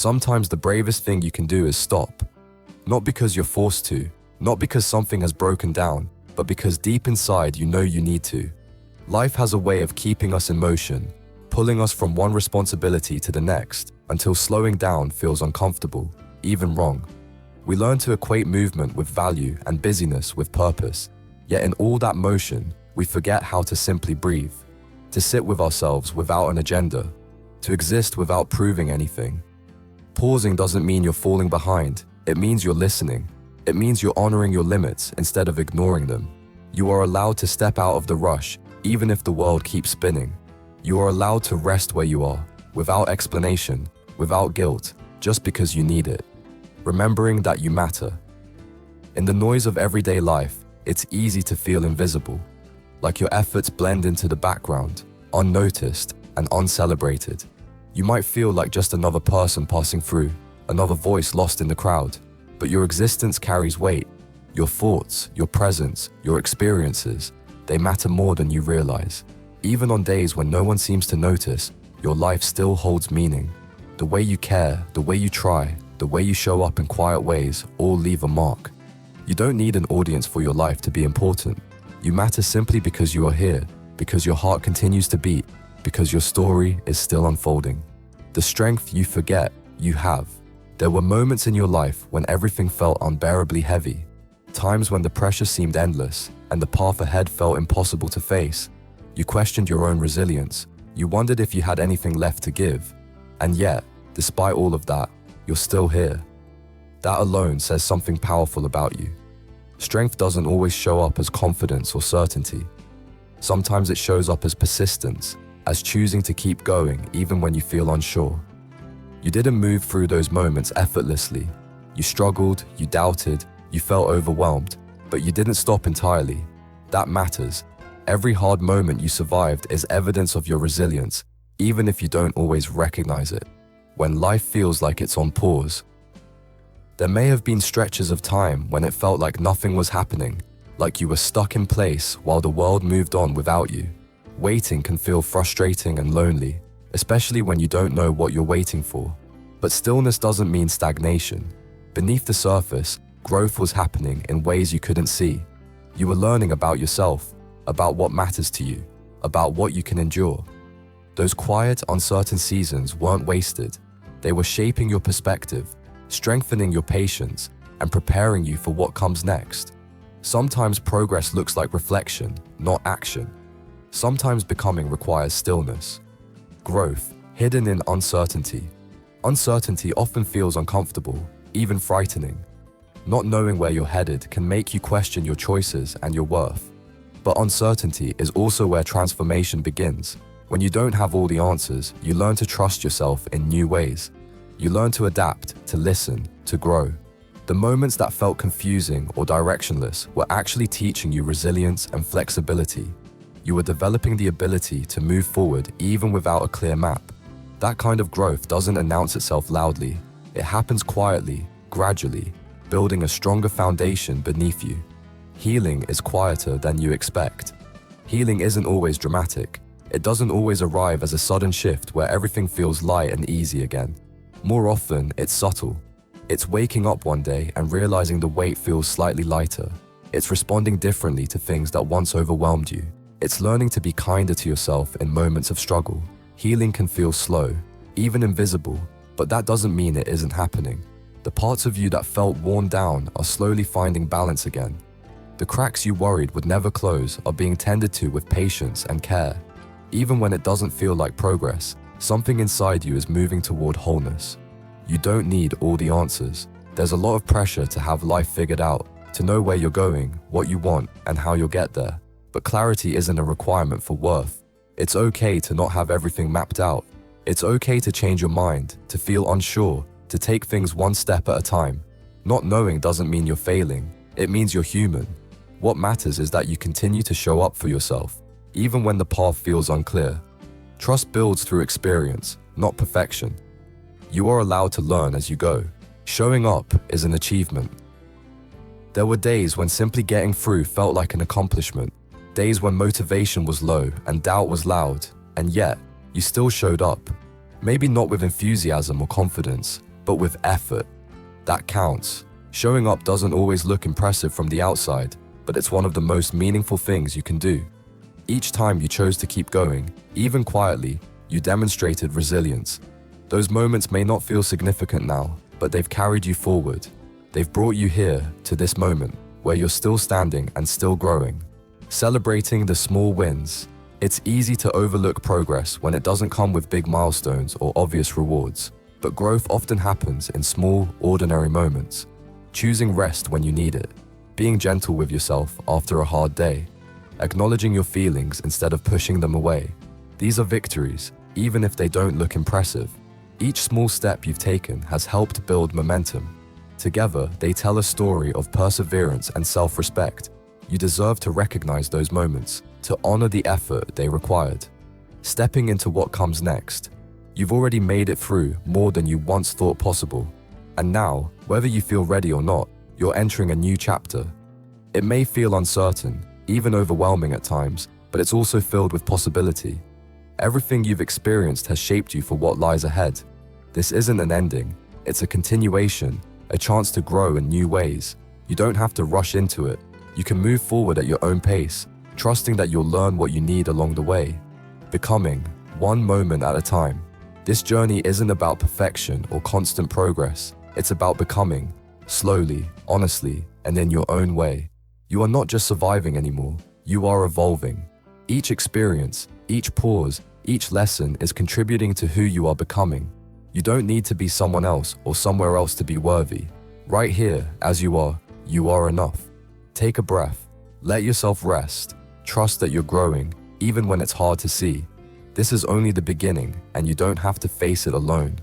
Sometimes the bravest thing you can do is stop. Not because you're forced to, not because something has broken down, but because deep inside you know you need to. Life has a way of keeping us in motion, pulling us from one responsibility to the next, until slowing down feels uncomfortable, even wrong. We learn to equate movement with value and busyness with purpose, yet in all that motion, we forget how to simply breathe, to sit with ourselves without an agenda, to exist without proving anything. Pausing doesn't mean you're falling behind, it means you're listening. It means you're honoring your limits instead of ignoring them. You are allowed to step out of the rush, even if the world keeps spinning. You are allowed to rest where you are, without explanation, without guilt, just because you need it. Remembering that you matter. In the noise of everyday life, it's easy to feel invisible, like your efforts blend into the background, unnoticed and uncelebrated. You might feel like just another person passing through, another voice lost in the crowd. But your existence carries weight. Your thoughts, your presence, your experiences, they matter more than you realize. Even on days when no one seems to notice, your life still holds meaning. The way you care, the way you try, the way you show up in quiet ways, all leave a mark. You don't need an audience for your life to be important. You matter simply because you are here, because your heart continues to beat, because your story is still unfolding. The strength you forget, you have. There were moments in your life when everything felt unbearably heavy, times when the pressure seemed endless and the path ahead felt impossible to face. You questioned your own resilience. You wondered if you had anything left to give. And yet, despite all of that, you're still here. That alone says something powerful about you. Strength doesn't always show up as confidence or certainty. Sometimes it shows up as persistence, as choosing to keep going even when you feel unsure. You didn't move through those moments effortlessly. You struggled, you doubted, you felt overwhelmed, but you didn't stop entirely. That matters. Every hard moment you survived is evidence of your resilience, even if you don't always recognize it. When life feels like it's on pause, there may have been stretches of time when it felt like nothing was happening, like you were stuck in place while the world moved on without you. Waiting can feel frustrating and lonely, especially when you don't know what you're waiting for. But stillness doesn't mean stagnation. Beneath the surface, growth was happening in ways you couldn't see. You were learning about yourself, about what matters to you, about what you can endure. Those quiet, uncertain seasons weren't wasted. They were shaping your perspective, strengthening your patience, and preparing you for what comes next. Sometimes progress looks like reflection, not action. Sometimes becoming requires stillness. Growth, hidden in uncertainty. Uncertainty often feels uncomfortable, even frightening. Not knowing where you're headed can make you question your choices and your worth. But uncertainty is also where transformation begins. When you don't have all the answers, you learn to trust yourself in new ways. You learn to adapt, to listen, to grow. The moments that felt confusing or directionless were actually teaching you resilience and flexibility. You were developing the ability to move forward even without a clear map. That kind of growth doesn't announce itself loudly. It happens quietly, gradually, building a stronger foundation beneath you. Healing is quieter than you expect. Healing isn't always dramatic. It doesn't always arrive as a sudden shift where everything feels light and easy again. More often, it's subtle. It's waking up one day and realizing the weight feels slightly lighter. It's responding differently to things that once overwhelmed you. It's learning to be kinder to yourself in moments of struggle. Healing can feel slow, even invisible, but that doesn't mean it isn't happening. The parts of you that felt worn down are slowly finding balance again. The cracks you worried would never close are being tended to with patience and care. Even when it doesn't feel like progress, something inside you is moving toward wholeness. You don't need all the answers. There's a lot of pressure to have life figured out, to know where you're going, what you want, and how you'll get there. But clarity isn't a requirement for worth. It's okay to not have everything mapped out. It's okay to change your mind, to feel unsure, to take things one step at a time. Not knowing doesn't mean you're failing. It means you're human. What matters is that you continue to show up for yourself, even when the path feels unclear. Trust builds through experience, not perfection. You are allowed to learn as you go. Showing up is an achievement. There were days when simply getting through felt like an accomplishment. Days when motivation was low and doubt was loud, and yet, you still showed up. Maybe not with enthusiasm or confidence, but with effort. That counts. Showing up doesn't always look impressive from the outside, but it's one of the most meaningful things you can do. Each time you chose to keep going, even quietly, you demonstrated resilience. Those moments may not feel significant now, but they've carried you forward. They've brought you here to this moment where you're still standing and still growing. Celebrating the small wins. It's easy to overlook progress when it doesn't come with big milestones or obvious rewards, but growth often happens in small, ordinary moments. Choosing rest when you need it, being gentle with yourself after a hard day, acknowledging your feelings instead of pushing them away. These are victories, even if they don't look impressive. Each small step you've taken has helped build momentum. Together, they tell a story of perseverance and self-respect. You deserve to recognize those moments, to honor the effort they required. Stepping into what comes next. You've already made it through more than you once thought possible. And now, whether you feel ready or not, you're entering a new chapter. It may feel uncertain, even overwhelming at times, but it's also filled with possibility. Everything you've experienced has shaped you for what lies ahead. This isn't an ending, it's a continuation, a chance to grow in new ways. You don't have to rush into it. You can move forward at your own pace, trusting that you'll learn what you need along the way. Becoming, one moment at a time. This journey isn't about perfection or constant progress. It's about becoming, slowly, honestly, and in your own way. You are not just surviving anymore, you are evolving. Each experience, each pause, each lesson is contributing to who you are becoming. You don't need to be someone else or somewhere else to be worthy. Right here, as you are enough. Take a breath, let yourself rest, trust that you're growing, even when it's hard to see. This is only the beginning, and you don't have to face it alone.